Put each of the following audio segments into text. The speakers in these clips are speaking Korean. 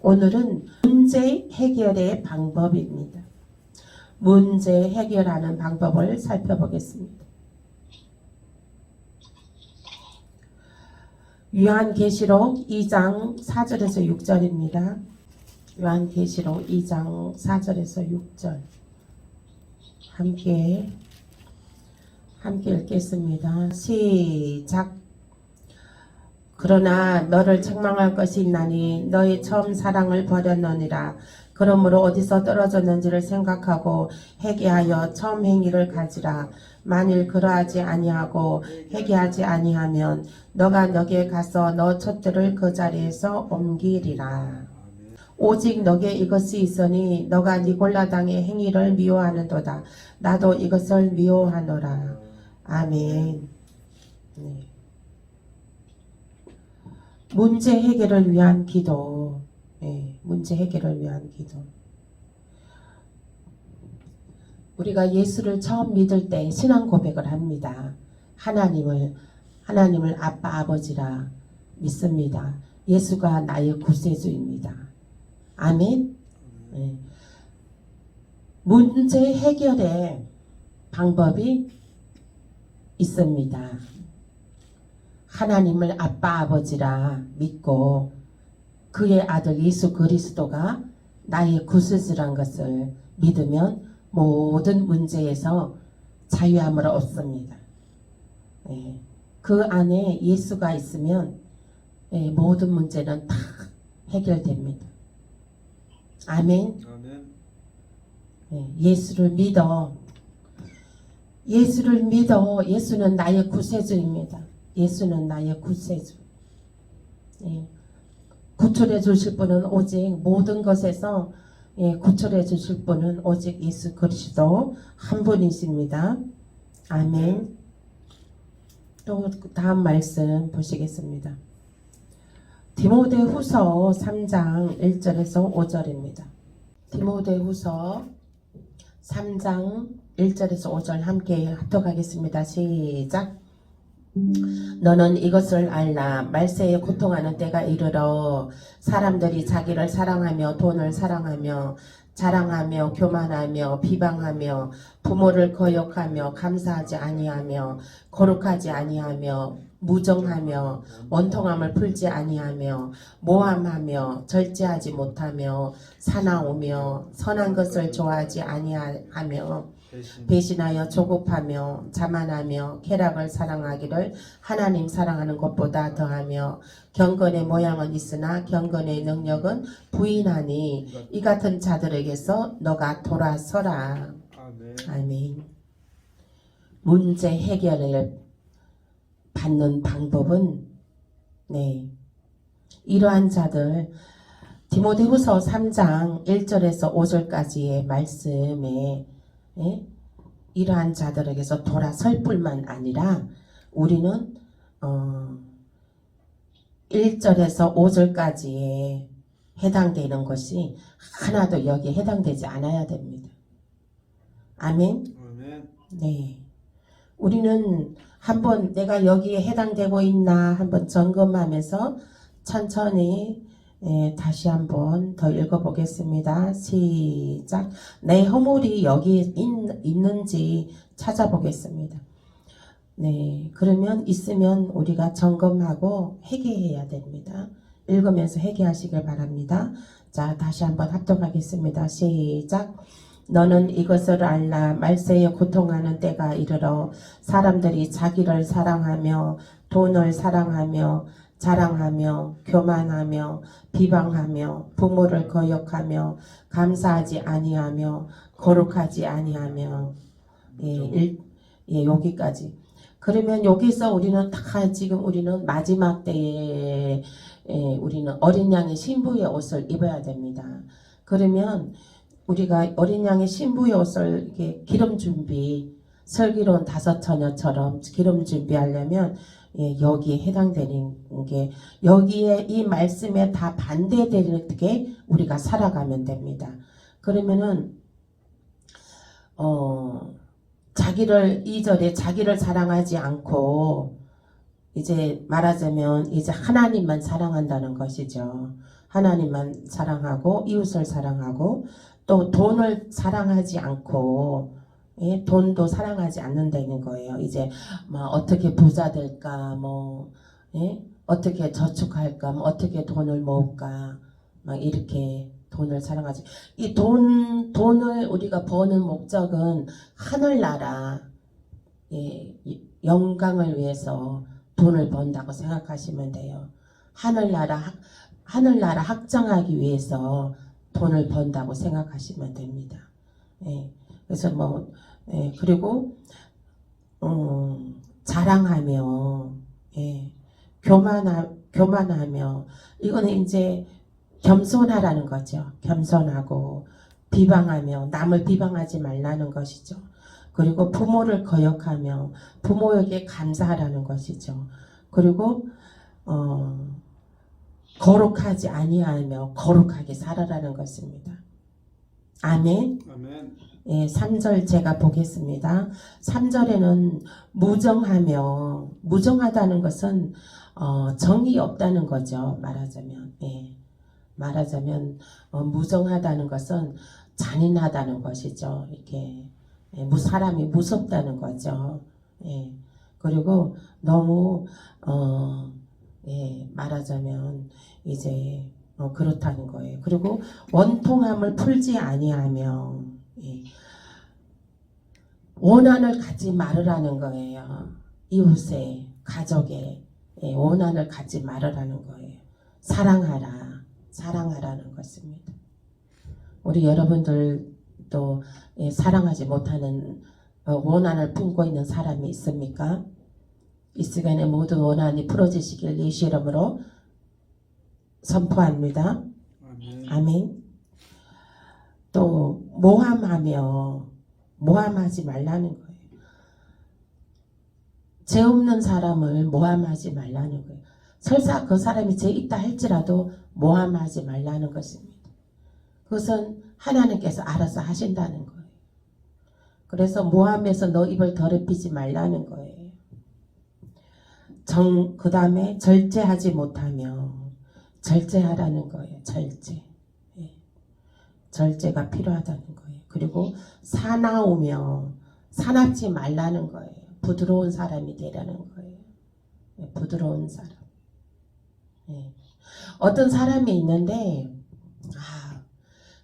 오늘은 문제 해결의 방법입니다. 문제 해결하는 방법을 살펴보겠습니다. 요한계시록 2장 4절에서 6절입니다. 요한계시록 2장 4절에서 6절 함께 읽겠습니다. 시작. 그러나 너를 책망할 것이 있나니 너의 처음 사랑을 버렸느니라. 그러므로 어디서 떨어졌는지를 생각하고 회개하여 처음 행위를 가지라. 만일 그러하지 아니하고 회개하지 아니하면 너가 너게 가서 너 촛대를 그 자리에서 옮기리라. 오직 너게 이것이 있으니 너가 니골라 당의 행위를 미워하는도다. 나도 이것을 미워하노라. 아멘. 네. 문제 해결을 위한 기도. 네, 문제 해결을 위한 기도. 우리가 예수를 처음 믿을 때 신앙 고백을 합니다. 하나님을 아빠 아버지라 믿습니다. 예수가 나의 구세주입니다. 아멘. 네. 문제 해결의 방법이 있습니다. 하나님을 아빠 아버지라 믿고 그의 아들 예수 그리스도가 나의 구세주란 것을 믿으면 모든 문제에서 자유함을 얻습니다. 네. 그 안에 예수가 있으면 모든 문제는 다 해결됩니다. 아멘. 네. 예수를 믿어. 예수는 나의 구세주입니다. 예수는 나의 구세주. 예. 구출해 주실 분은 오직 모든 것에서 구출해 주실 분은 오직 예수 그리스도 한 분이십니다. 아멘. 또 다음 말씀 보시겠습니다. 디모데후서 3장 1절에서 5절입니다. 디모데후서 3장 1절에서 5절 함께 합독하겠습니다. 시작. 너는 이것을 알라. 말세에 고통하는 때가 이르러 사람들이 자기를 사랑하며 돈을 사랑하며 자랑하며 교만하며 비방하며 부모를 거역하며 감사하지 아니하며 거룩하지 아니하며 무정하며 원통함을 풀지 아니하며 모함하며 절제하지 못하며 사나우며 선한 것을 좋아하지 아니하며 배신하여 조급하며 자만하며 쾌락을 사랑하기를 하나님 사랑하는 것보다 더하며 경건의 모양은 있으나 경건의 능력은 부인하니 이 같은 자들에게서 너가 돌아서라. 아멘. 문제 해결을 받는 방법은 이러한 자들 디모데후서 3장 1절에서 5절까지의 말씀에 이러한 자들에게서 돌아설 뿐만 아니라 우리는 1절에서 5절까지에 해당되는 것이 하나도 여기에 해당되지 않아야 됩니다. 아멘. 네. 우리는 한번 내가 여기에 해당되고 있나 한번 점검하면서 천천히 다시 한번 더 읽어보겠습니다. 시작. 내 허물이 여기 있는지 찾아보겠습니다. 네, 그러면 있으면 우리가 점검하고 회개해야 됩니다. 읽으면서 회개하시길 바랍니다. 자, 다시 한번 합독하겠습니다. 시작. 너는 이것을 알라. 말세에 고통하는 때가 이르러 사람들이 자기를 사랑하며 돈을 사랑하며 자랑하며 교만하며 비방하며 부모를 거역하며 감사하지 아니하며 거룩하지 아니하며 여기까지. 그러면 여기서 우리는 다 지금 우리는 마지막 때에 우리는 어린 양의 신부의 옷을 입어야 됩니다. 그러면 우리가 어린 양의 신부의 옷을 이렇게 기름 준비 슬기로운 다섯 처녀처럼 기름 준비하려면 여기에 해당되는 게 여기에 이 말씀에 다 반대되게 우리가 살아가면 됩니다. 그러면은 자기를 2절에 자기를 사랑하지 않고 이제 말하자면 이제 하나님만 사랑한다는 것이죠. 하나님만 사랑하고 이웃을 사랑하고 또 돈을 사랑하지 않고 예? 돈도 사랑하지 않는다는 거예요. 이제 뭐 어떻게 부자 될까 뭐 예? 어떻게 저축할까 뭐 어떻게 돈을 모을까 막 이렇게 돈을 사랑하지. 이 돈을 우리가 버는 목적은 하늘나라 예, 영광을 위해서 돈을 번다고 생각하시면 돼요. 하늘나라 확장하기 위해서 돈을 번다고 생각하시면 됩니다. 예, 그래서 뭐 예, 그리고 자랑하며 예, 교만하며 이거는 이제 겸손하라는 거죠. 겸손하고 비방하며 남을 비방하지 말라는 것이죠. 그리고 부모를 거역하며 부모에게 감사하라는 것이죠. 그리고 거룩하지 아니하며 거룩하게 살아라는 것입니다. 아멘. 아멘. 예, 3절 제가 보겠습니다. 3절에는 무정하다는 것은 정이 없다는 거죠. 말하자면 예. 말하자면 무정하다는 것은 잔인하다는 것이죠. 이렇게 예, 사람이 무섭다는 거죠. 예. 그리고 너무 예, 말하자면 이제 그렇다는 거예요. 그리고 원통함을 풀지 아니하며 예, 원한을 갖지 말으라는 거예요. 이웃의 가족의 예, 원한을 갖지 말으라는 거예요. 사랑하라는 것입니다. 우리 여러분들도 예, 사랑하지 못하는 원한을 품고 있는 사람이 있습니까? 이 시간에 모든 원한이 풀어지시길 예수 이름으로 선포합니다. 아멘. 아멘. 또 모함하지 말라는 거예요. 죄 없는 사람을 모함하지 말라는 거예요. 설사 그 사람이 죄 있다 할지라도 모함하지 말라는 것입니다. 그것은 하나님께서 알아서 하신다는 거예요. 그래서 모함에서 너 입을 더럽히지 말라는 거예요. 그 다음에 절제하지 못하며 절제하라는 거예요. 절제. 예. 절제가 필요하다는 거예요. 그리고 사납지 말라는 거예요. 부드러운 사람이 되라는 거예요. 예. 부드러운 사람. 예. 어떤 사람이 있는데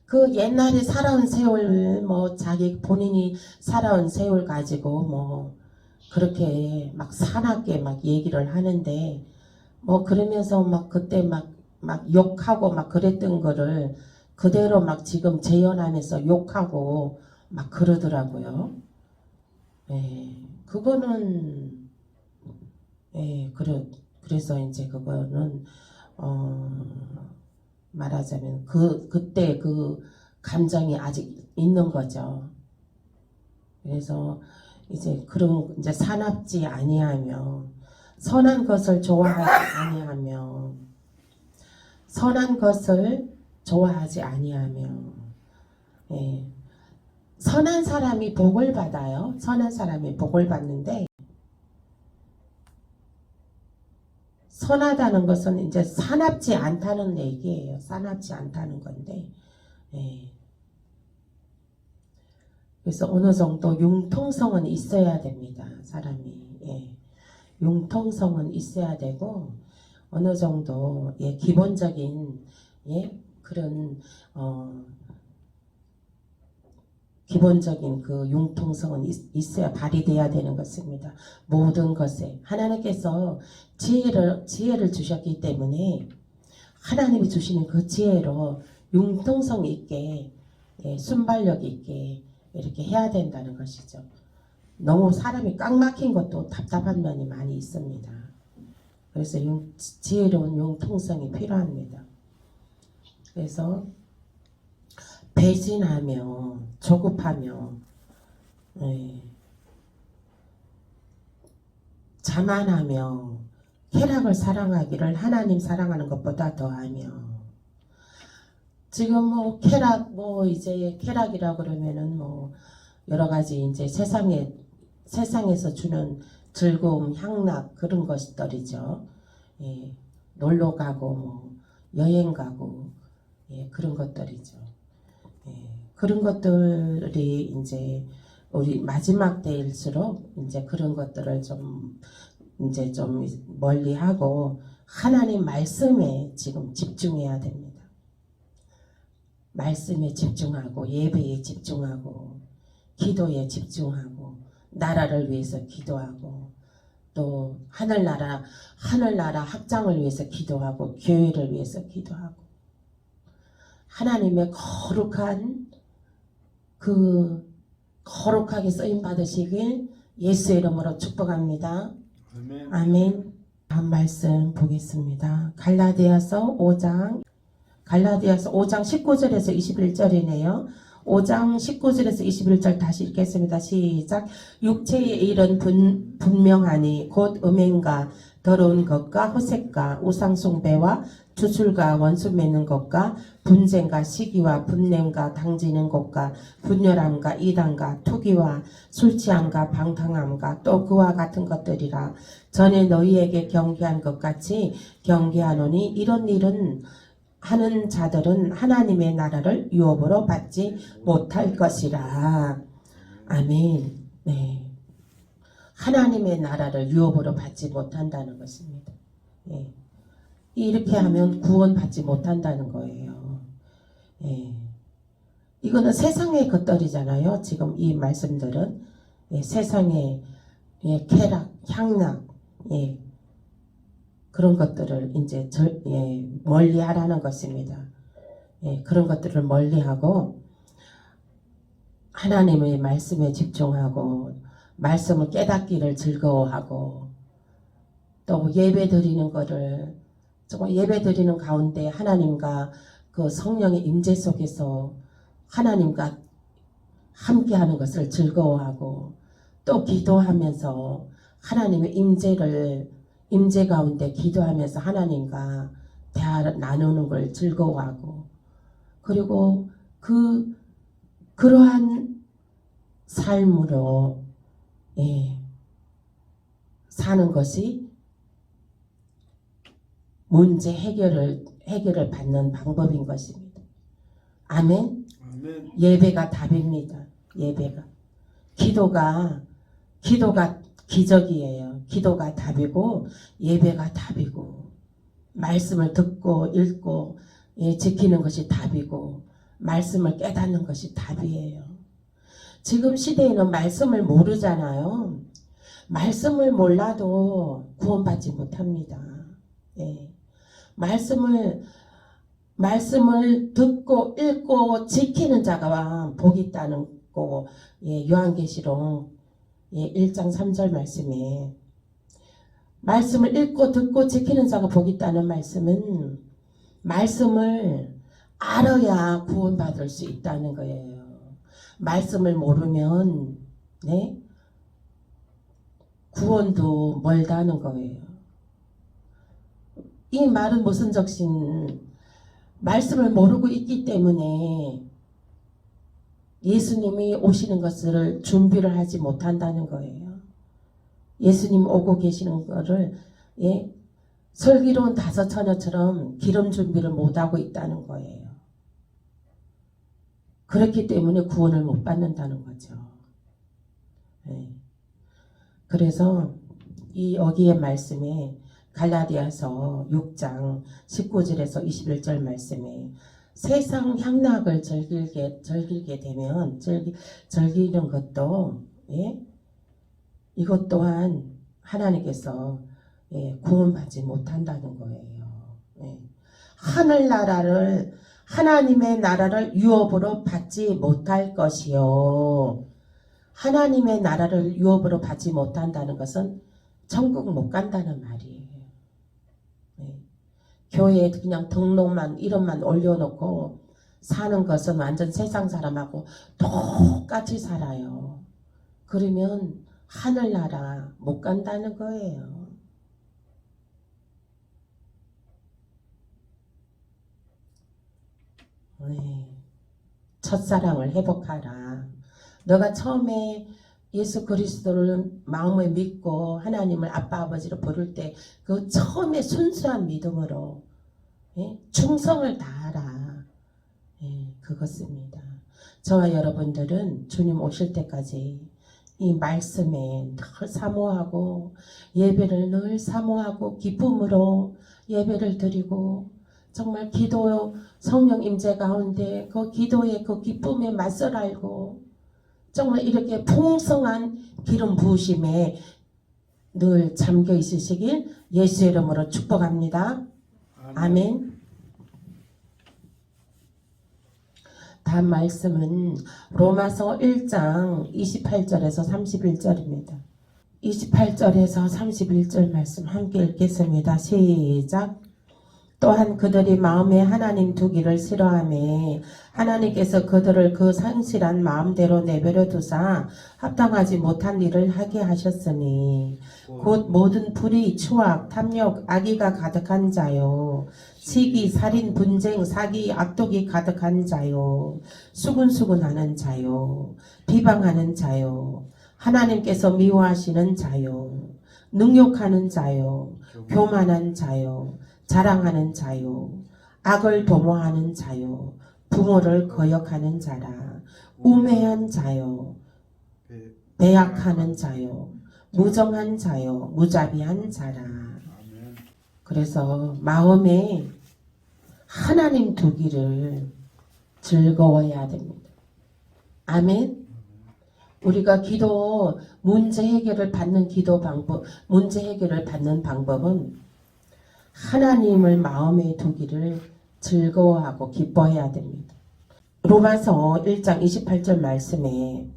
그 옛날에 살아온 세월 본인이 살아온 세월 가지고 그렇게 막 사납게 막 얘기를 하는데 그러면서 그때 막 욕하고 막 그랬던 거를 그대로 막 지금 재현하면서 욕하고 막 그러더라고요. 예, 그거는 그래서 이제 그거는 말하자면 그때 그 감정이 아직 있는 거죠. 그래서 이제 사납지 아니하며 선한 것을 좋아하지 아니하며 예. 선한 사람이 복을 받아요. 선한 사람이 복을 받는데 선하다는 것은 이제 사납지 않다는 얘기예요. 사납지 않다는 건데 예. 그래서 어느 정도 융통성은 있어야 됩니다. 사람이 예. 융통성은 있어야 되고 어느 정도 예, 기본적인 예, 그런 기본적인 그 융통성은 있어야 발휘돼야 되는 것입니다. 모든 것에 하나님께서 지혜를 주셨기 때문에 하나님이 주시는 그 지혜로 융통성 있게 예, 순발력 있게 이렇게 해야 된다는 것이죠. 너무 사람이 꽉 막힌 것도 답답한 면이 많이 있습니다. 그래서 지혜로운 융통성이 필요합니다. 그래서 배신하며 조급하며 자만하며 쾌락을 사랑하기를 하나님 사랑하는 것보다 더하며 지금 이제 쾌락이라 그러면은 여러 가지 이제 세상에서 주는 즐거움, 향락 그런 것들이죠. 예, 놀러 가고 여행 가고 그런 것들이죠. 그런 것들이 이제 우리 마지막 때일수록 이제 그런 것들을 좀 이제 좀 멀리하고 하나님 말씀에 지금 집중해야 됩니다. 말씀에 집중하고 예배에 집중하고 기도에 집중하고 나라를 위해서 기도하고 또 하늘나라 확장을 위해서 기도하고 교회를 위해서 기도하고 하나님의 거룩하게 쓰임 받으시길 예수의 이름으로 축복합니다. 아멘. 아멘. 다음 말씀 보겠습니다. 갈라디아서 5장 19절에서 21절이네요. 5장 19절에서 21절 다시 읽겠습니다. 시작. 육체의 일은 분명하니 곧 음행과 더러운 것과 호색과 우상숭배와 주술과 원수 맺는 것과 분쟁과 시기와 분냄과 당지는 것과 분열함과 이단과 투기와 술취함과 방탕함과 또 그와 같은 것들이라. 전에 너희에게 경계한 것 같이 경계하노니 이런 일은 하는 자들은 하나님의 나라를 유업으로 받지 못할 것이라. 아멘. 네. 하나님의 나라를 유업으로 받지 못한다는 것입니다. 예. 이렇게 하면 구원받지 못한다는 거예요. 예. 이거는 세상의 것들이잖아요. 지금 이 말씀들은 세상의 쾌락, 향락, 그런 것들을 이제 멀리 하라는 것입니다. 그런 것들을 멀리 하고 하나님의 말씀에 집중하고 말씀을 깨닫기를 즐거워하고 또 예배 드리는 거를 정말 예배 드리는 가운데 하나님과 그 성령의 임재 속에서 하나님과 함께하는 것을 즐거워하고 또 기도하면서 하나님의 임재 가운데 기도하면서 하나님과 대화 나누는 걸 즐거워하고 그리고 그러한 삶으로 사는 것이 문제 해결을 받는 방법인 것입니다. 아멘. 아멘. 예배가 답입니다. 예배가 기도가 기적이에요. 기도가 답이고 예배가 답이고 말씀을 듣고 읽고 지키는 것이 답이고 말씀을 깨닫는 것이 답이에요. 지금 시대에는 말씀을 모르잖아요. 말씀을 몰라도 구원받지 못합니다. 말씀을 듣고 읽고 지키는 자가 복이 있다는 거 요한계시록 1장 3절 말씀에 말씀을 읽고 듣고 지키는 자가 복이 있다는 말씀은 말씀을 알아야 구원받을 수 있다는 거예요. 말씀을 모르면 구원도 멀다는 거예요. 이 말은 무슨 적신 말씀을 모르고 있기 때문에 예수님이 오시는 것을 준비를 하지 못한다는 거예요. 예수님 오고 계시는 것을 슬기로운 다섯 처녀처럼 기름 준비를 못하고 있다는 거예요. 그렇기 때문에 구원을 못 받는다는 거죠. 그래서 여기에 말씀에 갈라디아서 6장 19절에서 21절 말씀에 세상 향락을 즐기게 되면 즐기는 것도 이것 또한 하나님께서 구원받지 못한다는 거예요. 하나님의 나라를 유업으로 받지 못할 것이요. 하나님의 나라를 유업으로 받지 못한다는 것은 천국 못 간다는 말이에요. 교회에 그냥 등록만 이름만 올려놓고 사는 것은 완전 세상 사람하고 똑같이 살아요. 그러면 하늘나라 못 간다는 거예요. 첫사랑을 회복하라. 너가 처음에 예수 그리스도를 마음에 믿고 하나님을 아빠 아버지로 부를 때 그 처음에 순수한 믿음으로 예? 충성을 다하라. 예, 그것입니다. 저와 여러분들은 주님 오실 때까지 이 말씀에 늘 사모하고 예배를 늘 사모하고 기쁨으로 예배를 드리고 정말 기도 성령 임재 가운데 그 기도의 그 기쁨에 맛을 알고 정말 이렇게 풍성한 기름 부으심에 늘 잠겨 있으시길 예수 이름으로 축복합니다. 아멘. 다음 말씀은 로마서 1장 28절에서 31절입니다. 28절에서 31절 말씀 함께 읽겠습니다. 시작. 또한 그들이 마음에 하나님 두기를 싫어하매 하나님께서 그들을 그 상실한 마음대로 내버려 두사 합당하지 못한 일을 하게 하셨으니 곧 모든 불의, 추악, 탐욕, 악의가 가득한 자요 시기, 살인, 분쟁, 사기, 악독이 가득한 자요 수군수군하는 자요 비방하는 자요 하나님께서 미워하시는 자요 능욕하는 자요 교만한 자요 자랑하는 자요 악을 도모하는 자요 부모를 거역하는 자라 우매한 자요 배약하는 자요 무정한 자요 무자비한 자라. 그래서 마음에 하나님 두기를 즐거워해야 됩니다. 아멘. 우리가 기도 문제 해결을 받는 기도 방법, 문제 해결을 받는 방법은 하나님을 마음에 두기를 즐거워하고 기뻐해야 됩니다. 로마서 1장 28절 말씀에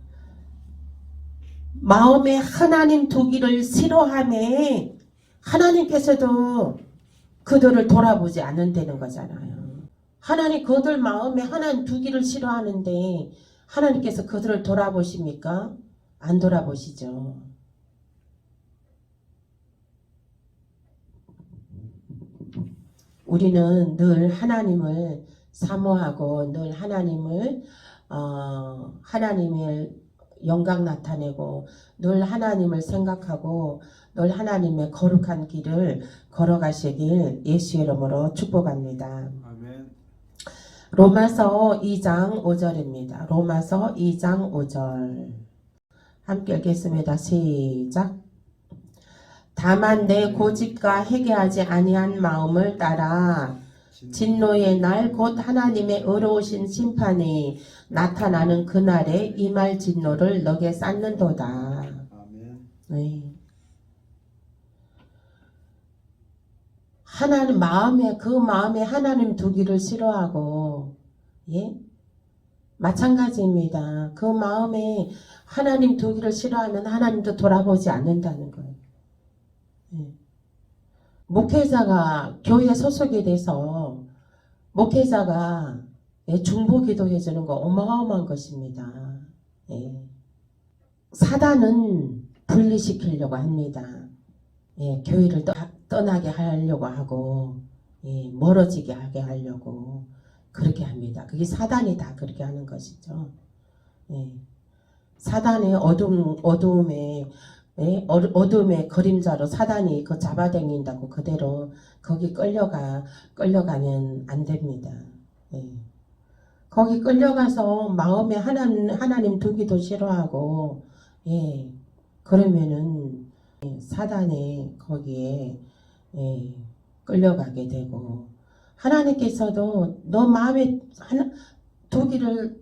마음에 하나님 두기를 싫어하매 하나님께서도 그들을 돌아보지 않는다는 거잖아요. 하나님 그들 마음에 하나님 두기를 싫어하는데 하나님께서 그들을 돌아보십니까? 안 돌아보시죠. 우리는 늘 하나님을 사모하고 늘 하나님을 하나님의 영광 나타내고 늘 하나님을 생각하고 늘 하나님의 거룩한 길을 걸어가시길 예수 이름으로 축복합니다. 아멘. 로마서 2장 5절입니다. 로마서 2장 5절 함께 읽겠습니다. 시작. 다만 내 고집과 회개하지 아니한 마음을 따라 진노의 날 곧 하나님의 의로우신 심판이 나타나는 그날에 임할 진노를 너게 쌓는도다. 아멘. 네. 하나님 마음에 그 마음에 하나님 두기를 싫어하고 예? 마찬가지입니다. 그 마음에 하나님 두기를 싫어하면 하나님도 돌아보지 않는다는 거예요. 예. 목회자가 교회 소속이 돼서 목회자가 중보기도 해주는 거 어마어마한 것입니다. 예. 사단은 분리시키려고 합니다. 예. 교회를 떠나게 하려고 하고 예. 멀어지게 하게 하려고 그렇게 합니다. 그게 사단이 다 그렇게 하는 것이죠. 예. 사단의 어두움에 예? 어둠의 그림자로 사단이 그 잡아당긴다고 그대로 거기 끌려가면 안 됩니다. 예. 거기 끌려가서 마음에 하나님 두기도 싫어하고 예. 그러면은 사단의 거기에 예. 끌려가게 되고 하나님께서도 너 마음에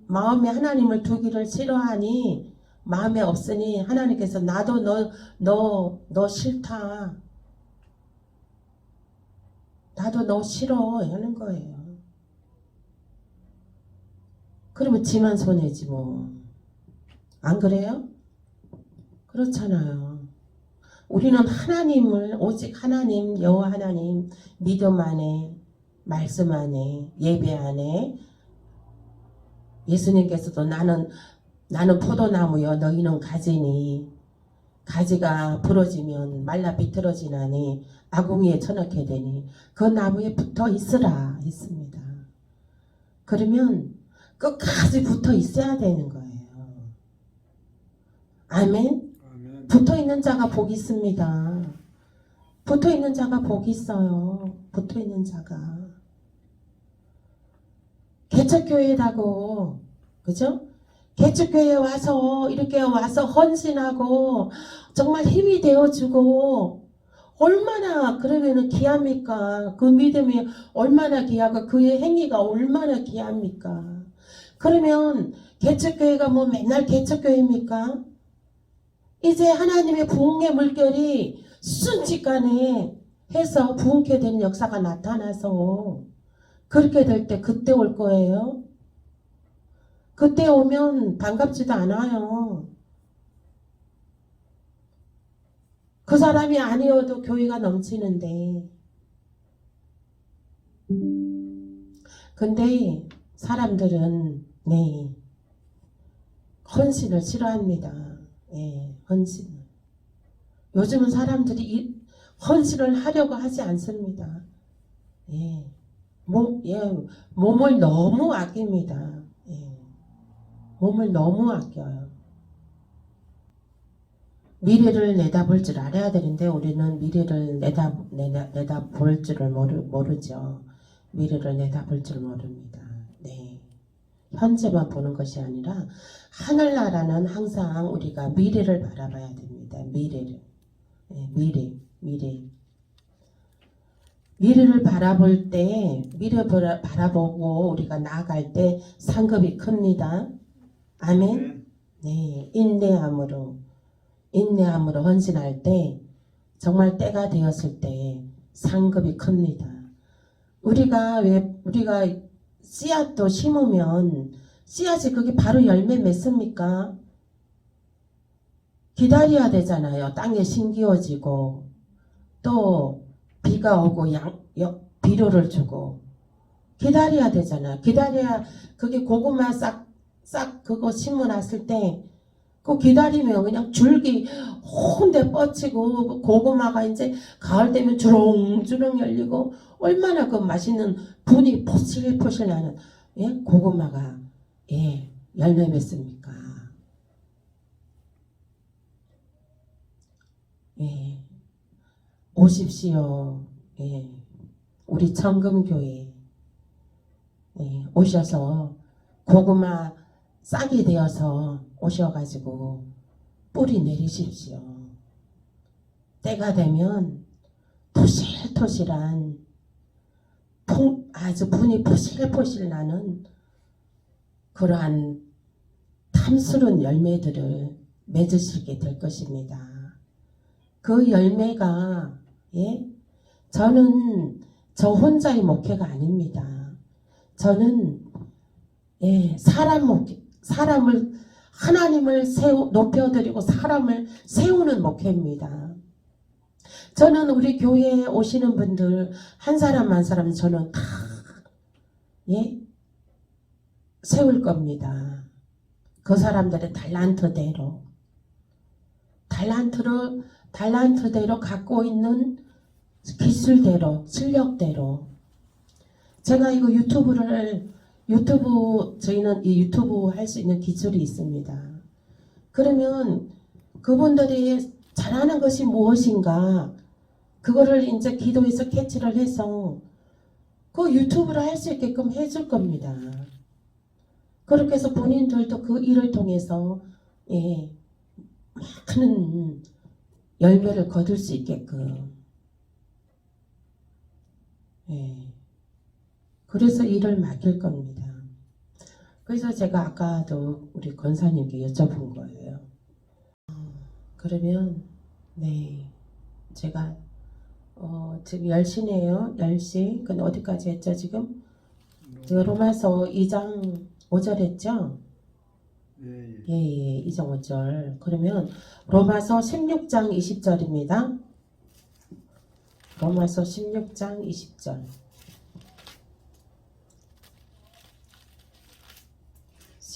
마음에 하나님을 두기를 싫어하니 마음에 없으니 하나님께서 나도 너 싫다. 나도 너 싫어 하는 거예요. 그러면 지만 손해지 뭐. 안 그래요? 그렇잖아요. 우리는 하나님을 오직 하나님 여호와 하나님 믿음 안에 말씀 안에 예배 안에 예수님께서도 나는 포도나무여 너희는 가지니 가지가 부러지면 말라 비틀어지나니 아궁이에 쳐넣게 되니 그 나무에 붙어 있으라 했습니다. 그러면 끝까지 붙어 있어야 되는 거예요. 아멘? 아멘. 붙어 있는 자가 복이 있습니다. 붙어 있는 자가 복이 있어요. 붙어 있는 자가. 개척교회라고, 그죠? 개척교회에 와서 이렇게 와서 헌신하고 정말 힘이 되어주고 얼마나 그러면은 귀합니까? 그 믿음이 얼마나 귀하고 그의 행위가 얼마나 귀합니까? 그러면 개척교회가 뭐 맨날 개척교회입니까? 이제 하나님의 부흥의 물결이 순식간에 해서 부흥케 되는 역사가 나타나서 그렇게 될 때 그때 올 거예요. 그때 오면 반갑지도 않아요. 그 사람이 아니어도 교회가 넘치는데. 근데 사람들은 네 헌신을 싫어합니다. 예, 헌신. 요즘은 사람들이 헌신을 하려고 하지 않습니다. 예, 몸을 너무 아낍니다. 예, 몸을 너무 아껴요. 미래를 내다볼 줄 알아야 되는데 우리는 미래를 내다볼 줄을 모르죠. 미래를 내다볼 줄 모릅니다. 네, 현재만 보는 것이 아니라 하늘나라는 항상 우리가 미래를 바라봐야 됩니다. 미래를. 네, 미래를 바라볼 때, 미래를 바라보고 우리가 나아갈 때 상급이 큽니다. 아멘. 네, 인내함으로 헌신할 때 정말 때가 되었을 때 상급이 큽니다. 우리가 씨앗도 심으면 씨앗이 그게 바로 열매 맺습니까? 기다려야 되잖아요. 땅에 심기어지고 또 비가 오고 비료를 주고 기다려야 되잖아요. 기다려야 그게 고구마 싹 그거 심어놨을 때 그 기다리면 그냥 줄기 혼대 뻗치고 고구마가 이제 가을 되면 주렁주렁 열리고 얼마나 그 맛있는 분이 포실포실 나는 예? 고구마가 예, 열매 맺습니까? 예, 오십시오. 예, 우리 청금교회 예, 오셔서 고구마 싹이 되어서 오셔가지고 뿌리 내리십시오. 때가 되면 토실토실한 아주 분이 포실포실 나는 그러한 탐스러운 열매들을 맺으시게 될 것입니다. 그 열매가 예? 저는 저 혼자의 목회가 아닙니다. 저는 예, 사람을 하나님을 높여드리고 사람을 세우는 목회입니다. 저는 우리 교회에 오시는 분들 한 사람 한 사람 저는 다 예? 세울 겁니다. 그 사람들의 달란트대로 갖고 있는 기술대로 실력대로 제가 이거 저희는 이 유튜브 할 수 있는 기술이 있습니다. 그러면 그분들이 잘하는 것이 무엇인가 그거를 이제 기도해서 캐치를 해서 그 유튜브를 할 수 있게끔 해줄 겁니다. 그렇게 해서 본인들도 그 일을 통해서 예, 많은 열매를 거둘 수 있게끔 예, 그래서 일을 맡길 겁니다. 그래서 제가 아까도 우리 권사님께 여쭤본 거예요. 그러면 네 제가 지금 10시네요. 10시. 근데 어디까지 했죠 지금? 로마서 2장 5절 했죠? 예, 2장 5절. 그러면 로마서 16장 20절입니다. 로마서 16장 20절.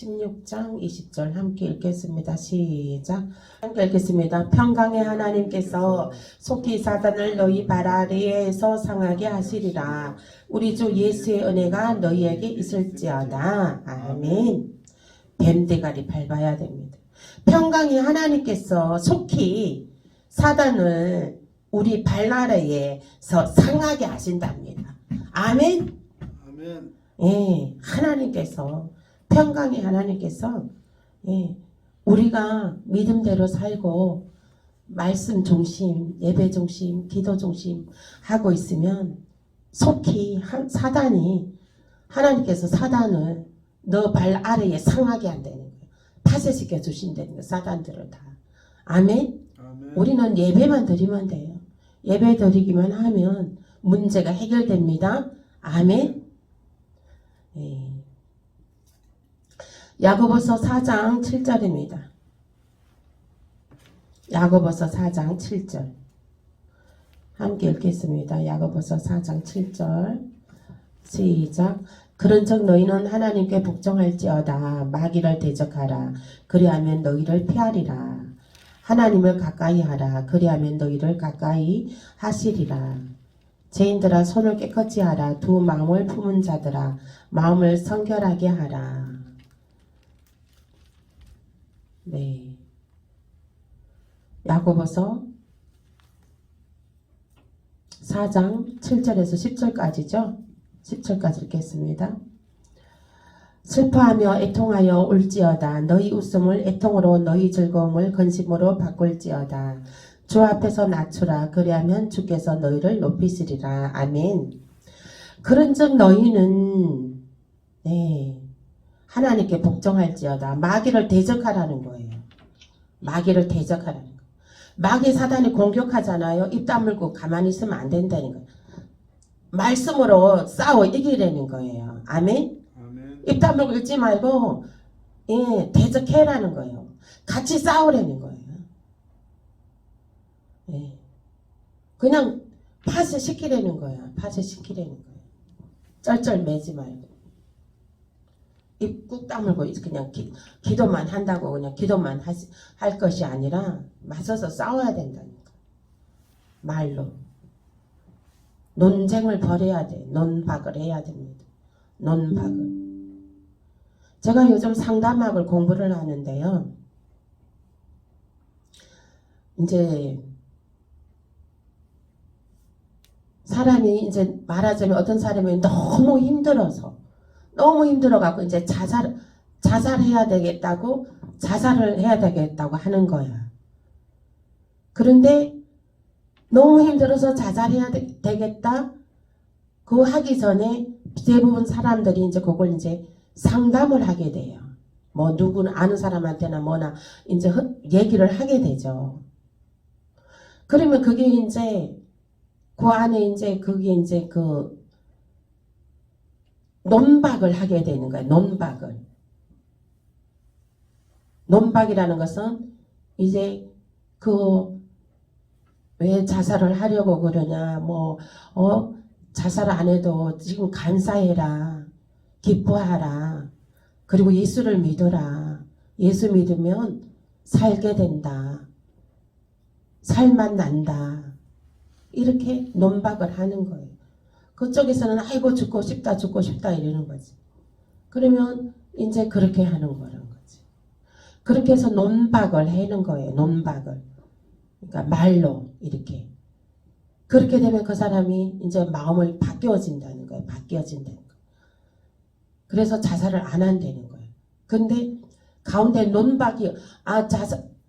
16장 20절 함께 읽겠습니다. 시작. 함께 읽겠습니다. 평강의 하나님께서 속히 사단을 너희 발 아래에서 상하게 하시리라. 우리 주 예수의 은혜가 너희에게 있을지어다. 아멘. 뱀대가리 밟아야 됩니다. 평강의 하나님께서 속히 사단을 우리 발 아래에서 상하게 하신답니다. 아멘. 아멘. 예, 하나님께서 평강의 하나님께서 예, 우리가 믿음대로 살고 말씀 중심, 예배 중심, 기도 중심 하고 있으면 속히 사단이 하나님께서 사단을 너 발 아래에 상하게 한다는 거예요. 파쇄시켜 주신다는 거예요. 사단들을 다. 아멘? 아멘. 우리는 예배만 드리면 돼요. 예배 드리기만 하면 문제가 해결됩니다. 아멘? 예. 야고보서 4장 7절입니다. 야고보서 4장 7절 함께 읽겠습니다. 야고보서 4장 7절 시작. 그런즉 너희는 하나님께 복종할지어다. 마귀를 대적하라. 그리하면 너희를 피하리라. 하나님을 가까이 하라. 그리하면 너희를 가까이 하시리라. 죄인들아 손을 깨끗이 하라. 두 마음을 품은 자들아 마음을 성결하게 하라. 네. 야고보서 4장 7절에서 10절까지죠. 10절까지 읽겠습니다. 슬퍼하며 애통하여 울지어다. 너희 웃음을 애통으로 너희 즐거움을 근심으로 바꿀지어다. 주 앞에서 낮추라. 그리하면 주께서 너희를 높이시리라. 아멘. 그런즉 너희는 하나님께 복종할지어다. 마귀를 대적하라는 거예요. 마귀를 대적하라는 거예요. 마귀 사단이 공격하잖아요. 입 다물고 가만히 있으면 안 된다는 거예요. 말씀으로 싸워 이기라는 거예요. 아멘? 아멘. 입 다물고 읽지 말고 대적해라는 거예요. 같이 싸우라는 거예요. 예. 그냥 파쇄시키라는 거야. 파쇄시키라는 거예요. 쩔쩔매지 말고 입 꾹 다물고 그냥 기도만 한다고 그냥 기도만 할 것이 아니라 맞서서 싸워야 된다니까. 말로 논쟁을 벌여야 돼. 논박을 해야 됩니다. 논박을. 제가 요즘 상담학을 공부를 하는데요. 이제 사람이 이제 말하자면 어떤 사람이 너무 힘들어갖고 이제 자살해야 되겠다고 자살을 해야 되겠다고 하는 거야. 그런데 너무 힘들어서 자살해야 되겠다 그거 하기 전에 대부분 사람들이 이제 그걸 이제 상담을 하게 돼요. 뭐 누구는 아는 사람한테나 뭐나 이제 얘기를 하게 되죠. 그러면 그게 이제 그 안에 이제 그게 이제 그 논박을 하게 되는 거예요. 논박이라는 것은 이제 왜 자살을 하려고 그러냐, 자살 안 해도 지금 감사해라, 기뻐하라, 그리고 예수를 믿어라. 예수 믿으면 살게 된다. 살만 난다. 이렇게 논박을 하는 거예요. 그쪽에서는 아이고 죽고 싶다 이러는 거지. 그러면 이제 그렇게 하는 거라는 거지. 그렇게 해서 논박을 하는 거예요. 논박을. 그러니까 말로 이렇게. 그렇게 되면 그 사람이 이제 마음을 바뀌어진다는 거예요. 바뀌어진다는 거예요. 그래서 자살을 안 한다는 거예요. 근데 가운데 논박이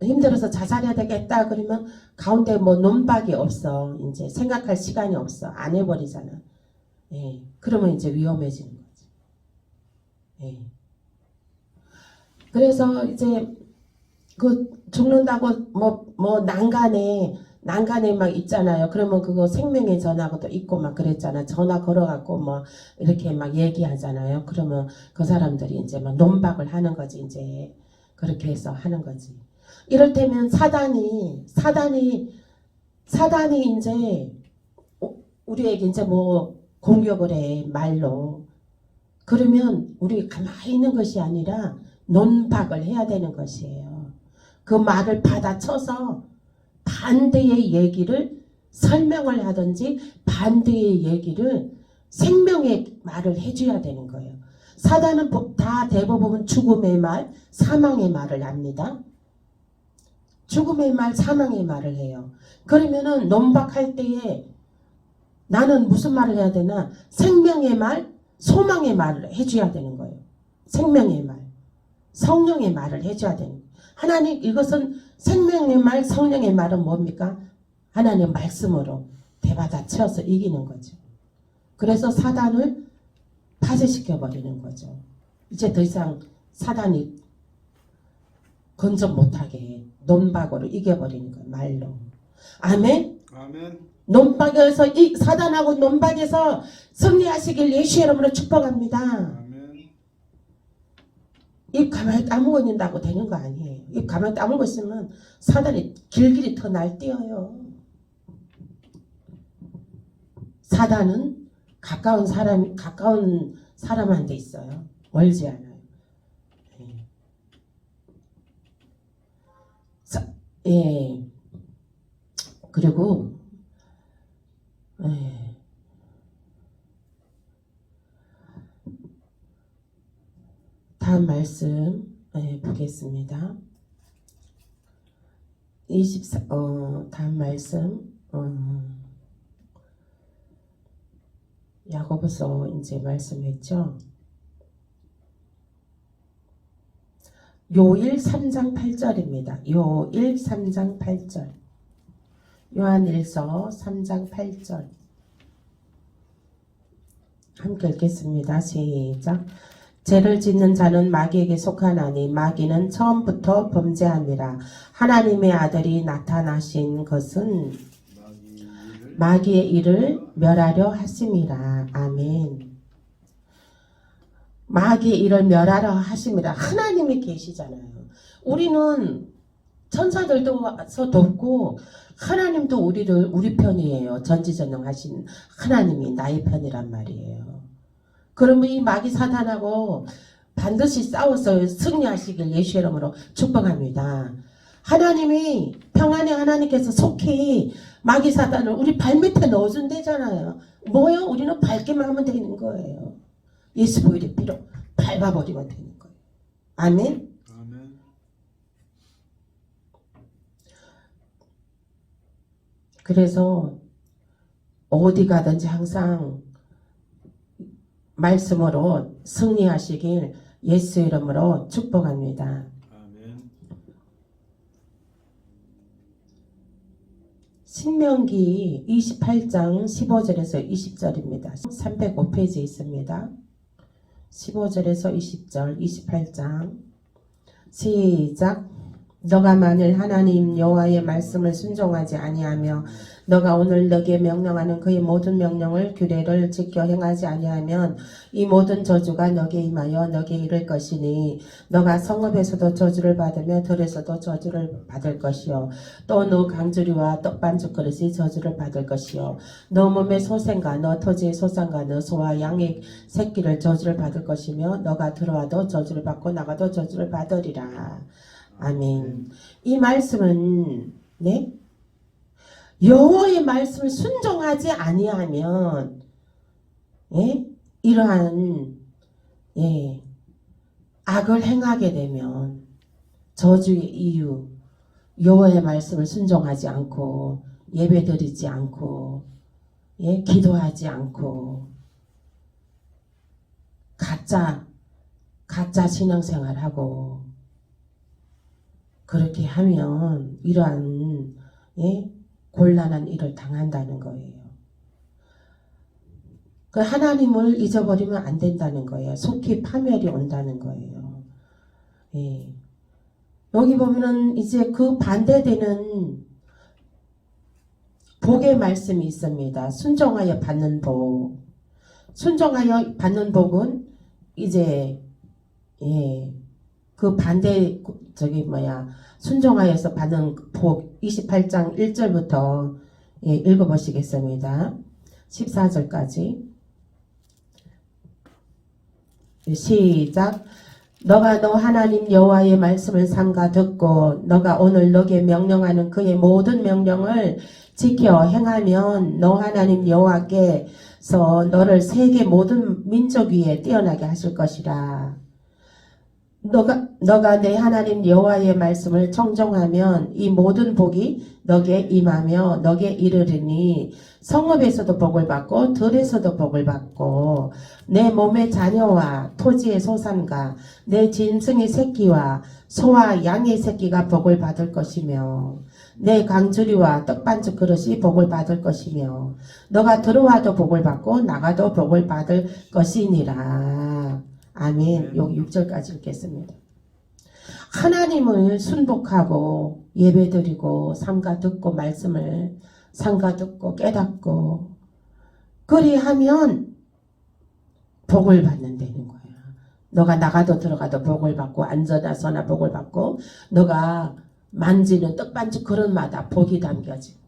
힘들어서 자살해야 되겠다 그러면 가운데 뭐 논박이 없어. 이제 생각할 시간이 없어. 안 해버리잖아. 예. 그러면 이제 위험해지는 거지. 예. 그래서 이제 죽는다고 난간에 막 있잖아요. 그러면 그거 생명의 전화도 있고 막 그랬잖아. 전화 걸어갖고 뭐 이렇게 막 얘기하잖아요. 그러면 그 사람들이 이제 막 논박을 하는 거지. 이제 그렇게 해서 하는 거지. 이를테면 사단이 이제 우리에게 이제 뭐 공격을 해 말로. 그러면 우리 가만히 있는 것이 아니라 논박을 해야 되는 것이에요. 그 말을 받아쳐서 반대의 얘기를 설명을 하든지 반대의 얘기를 생명의 말을 해줘야 되는 거예요. 사단은 다 대부분 죽음의 말, 사망의 말을 합니다. 죽음의 말, 사망의 말을 해요. 그러면은 논박할 때에 나는 무슨 말을 해야 되나? 생명의 말, 소망의 말을 해줘야 되는 거예요. 생명의 말, 성령의 말을 해줘야 되는 거예요. 하나님, 이것은 생명의 말, 성령의 말은 뭡니까? 하나님 말씀으로 대받아 채워서 이기는 거죠. 그래서 사단을 파쇄시켜버리는 거죠. 이제 더 이상 사단이 건져 못하게 논박으로 이겨버리는 거예요. 말로. 아멘? 아멘. 논박에서 이 사단하고 논박에서 승리하시길 예수의 이름으로 축복합니다. 아멘. 입 가만히 따먹는다고 되는 거 아니에요. 입 가만히 따먹고 있으면 사단이 길길이 더 날뛰어요. 사단은 가까운 사람한테 있어요. 멀지 않아요. 예. 그리고 다음 말씀 보겠습니다. 다음 말씀 야고보서 이제 말씀했죠. 요일 3장 8절입니다. 요일 3장 8절. 요한일서 3장 8절. 함께 읽겠습니다. 시작. 죄를 짓는 자는 마귀에게 속하나니 마귀는 처음부터 범죄함이라. 하나님의 아들이 나타나신 것은 마귀의 일을 멸하려 하심이라. 아멘. 마귀의 일을 멸하려 하심이라. 하나님이 계시잖아요. 우리는 천사들도 와서 돕고 하나님도 우리 편이에요. 전지전능하신 하나님이 나의 편이란 말이에요. 그러면 이 마귀 사탄하고 반드시 싸워서 승리하시길 예수의 이름으로 축복합니다. 하나님이 평안의 하나님께서 속히 마귀 사탄을 우리 발밑에 넣어준대잖아요. 뭐요? 우리는 밟기만 하면 되는 거예요. 예수 보혈의 피로 밟아버리면 되는 거예요. 아멘. 아멘. 그래서 어디 가든지 항상 말씀으로 승리하시길 예수 이름으로 축복합니다. 아멘. 신명기 28장 15절에서 20절입니다. 305페이지에 있습니다. 15절에서 20절 28장 시작. 너가 만일 하나님 여호와의 말씀을 순종하지 아니하며 너가 오늘 너게 명령하는 그의 모든 명령을 규례를 지켜 행하지 아니하면 이 모든 저주가 너게 임하여 너게 이를 것이니 너가 성읍에서도 저주를 받으며 들에서도 저주를 받을 것이요 또 너 강주리와 떡반죽 그릇이 저주를 받을 것이요 너 몸의 소생과 너 토지의 소산과 너 소와 양의 새끼를 저주를 받을 것이며 너가 들어와도 저주를 받고 나가도 저주를 받으리라. 아멘. 이 말씀은 여호와의 말씀을 순종하지 아니하면 이러한 악을 행하게 되면 저주의 이유 여호와의 말씀을 순종하지 않고 예배드리지 않고 기도하지 않고 가짜 신앙생활하고 그렇게 하면 이러한 곤란한 일을 당한다는 거예요. 그 하나님을 잊어버리면 안 된다는 거예요. 속히 파멸이 온다는 거예요. 여기 보면은 이제 그 반대되는 복의 말씀이 있습니다. 순종하여 받는 복. 순종하여 받는 복은 이제 그 반대 순종하여서 받는 복 28장 1절부터 읽어보시겠습니다. 14절까지 시작. 너가 너 하나님 여호와의 말씀을 삼가 듣고 너가 오늘 너게 명령하는 그의 모든 명령을 지켜 행하면 너 하나님 여호와께서 너를 세계 모든 민족 위에 뛰어나게 하실 것이라. 너가 내 하나님 여호와의 말씀을 청종하면 이 모든 복이 너게 임하며 너게 이르리니 성읍에서도 복을 받고 들에서도 복을 받고 내 몸의 자녀와 토지의 소산과 내 짐승의 새끼와 소와 양의 새끼가 복을 받을 것이며 내 강주리와 떡반죽 그릇이 복을 받을 것이며 너가 들어와도 복을 받고 나가도 복을 받을 것이니라. 아멘. 여기 6절까지 읽겠습니다. 하나님을 순복하고 예배드리고 삼가 듣고 말씀을 삼가 듣고 깨닫고 그리하면 복을 받는다는 거야. 너가 나가도 들어가도 복을 받고 앉아나서나 복을 받고 너가 만지는 떡반죽 그릇마다 복이 담겨지고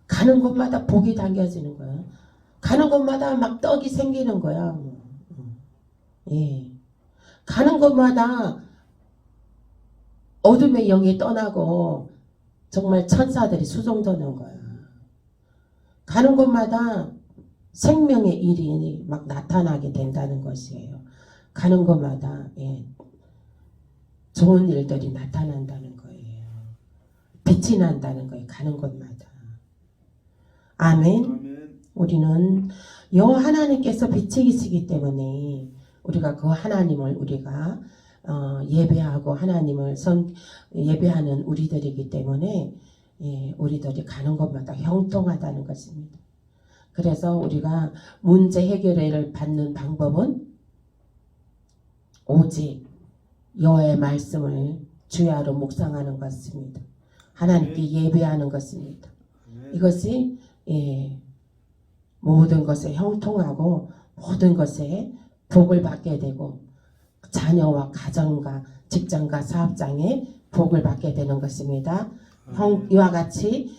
가는 곳마다 복이 담겨지는 거야. 가는 곳마다 막 떡이 생기는 거야. 예. 가는 곳마다 어둠의 영이 떠나고 정말 천사들이 수종도는 거야. 가는 곳마다 생명의 일이 막 나타나게 된다는 것이에요. 가는 곳마다 예. 좋은 일들이 나타난다는 거예요. 빛이 난다는 거예요. 가는 곳마다. 아멘. 우리는 여호와 하나님께서 빛이시기 때문에 우리가 그 하나님을 우리가 예배하고 하나님을 예배하는 우리들이기 때문에 예, 우리들이 가는 곳마다 형통하다는 것입니다. 그래서 우리가 문제 해결을 받는 방법은 오직 여호와의 말씀을 주야로 묵상하는 것입니다. 하나님께 예배하는 것입니다. 이것이 예, 모든 것에 형통하고 모든 것에 복을 받게 되고 자녀와 가정과 직장과 사업장에 복을 받게 되는 것입니다. 이와 같이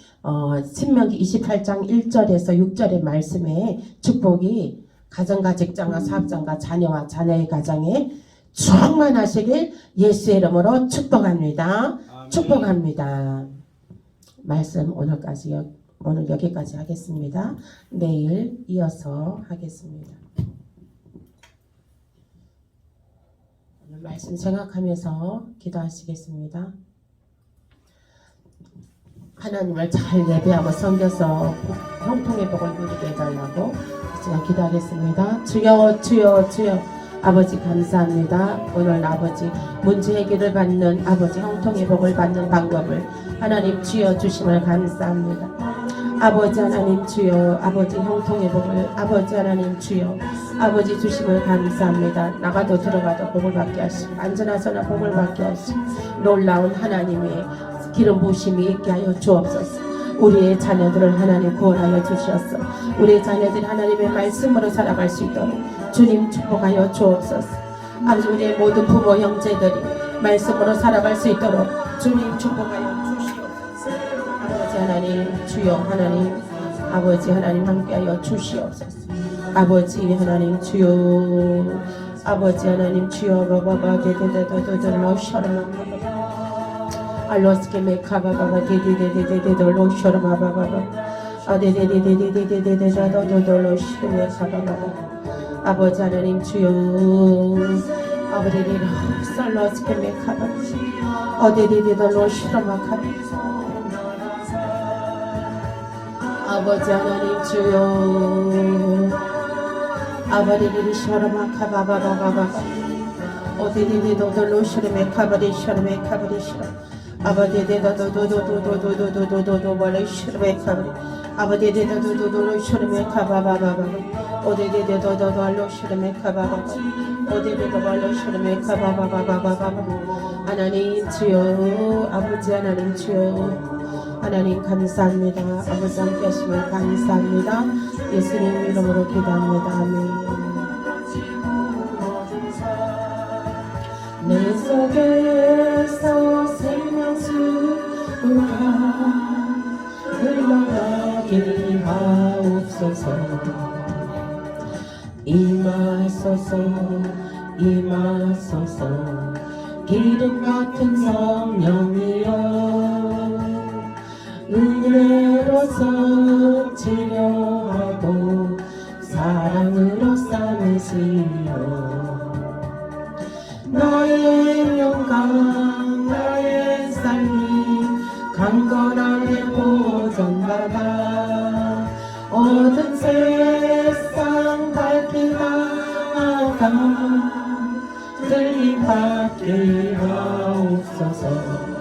신명기 28장 1절에서 6절의 말씀에 축복이 가정과 직장과 사업장과 자녀와 자녀의 가정에 충만하시길 예수의 이름으로 축복합니다. 아멘. 축복합니다. 말씀 오늘 여기까지 하겠습니다. 내일 이어서 하겠습니다. 오늘 말씀 생각하면서 기도하시겠습니다. 하나님을 잘 예배하고 섬겨서 형통의 복을 누리게 해달라고 제가 기도하겠습니다. 주여 주여 주여 아버지 감사합니다. 오늘 아버지 문제 해결을 받는 아버지 형통의 복을 받는 방법을 하나님 주여 주심을 감사합니다. 아버지 하나님 주여 아버지 형통의 복을 아버지 하나님 주여 아버지 주심을 감사합니다. 나가도 들어가도 복을 받게 하시고 앉아나서나 복을 받게 하시고 놀라운 하나님의 기름 부으심이 있게 하여 주옵소서. 우리의 자녀들을 하나님 구원하여 주시옵소서. 우리의 자녀들이 하나님의 말씀으로 살아갈 수 있도록 주님 축복하여 주옵소서. 아버지 우리의 모든 부모 형제들이 말씀으로 살아갈 수 있도록 주님 축복하여 주시옵소서. 아버지 하나님 주여 하나님 아버지 하나님 함께하여 주시옵소서. 아버지 하나님 주여 아버지 하나님 주여 바바바 데데데데데데 셔르마 알로스케 메카바바바 데데데데데데 로셔르마바바바 아데데데데데데데데데데데 로시르메카바바바 아버지 하나님 주여 아버지를 살로스케 메카바 어데데데데 로시르마카바 아버지 하나님 주여 아버지를 셔르마카바바바바바 어데데데데 로시르메카바리 셔르메카바리 셔르 아버데데도도도도도도도도도도도 벌레 슈르메카바리 아버데데도도도도 슈르메카바바바바 오데데도도도 알로 슈르메카바바바 오데데도 알로 슈르메카바바바바바바 하나님 주여 아버지 하나님 주여 하나님 감사합니다. 아버지 함께 하심을 감사합니다. 예수님 이름으로 기도합니다. 아멘. 내 속에서 생명수가 흘러가게 하옵소서. 임하소서 임하소서 기름 같은 성령이여 은혜로서 치료하고 사랑으로 삼으시오 나의 영광 나의 삶이 강건하게 보존받아 어두운 세상 밝히 나아가 들림 받게 하옵소서.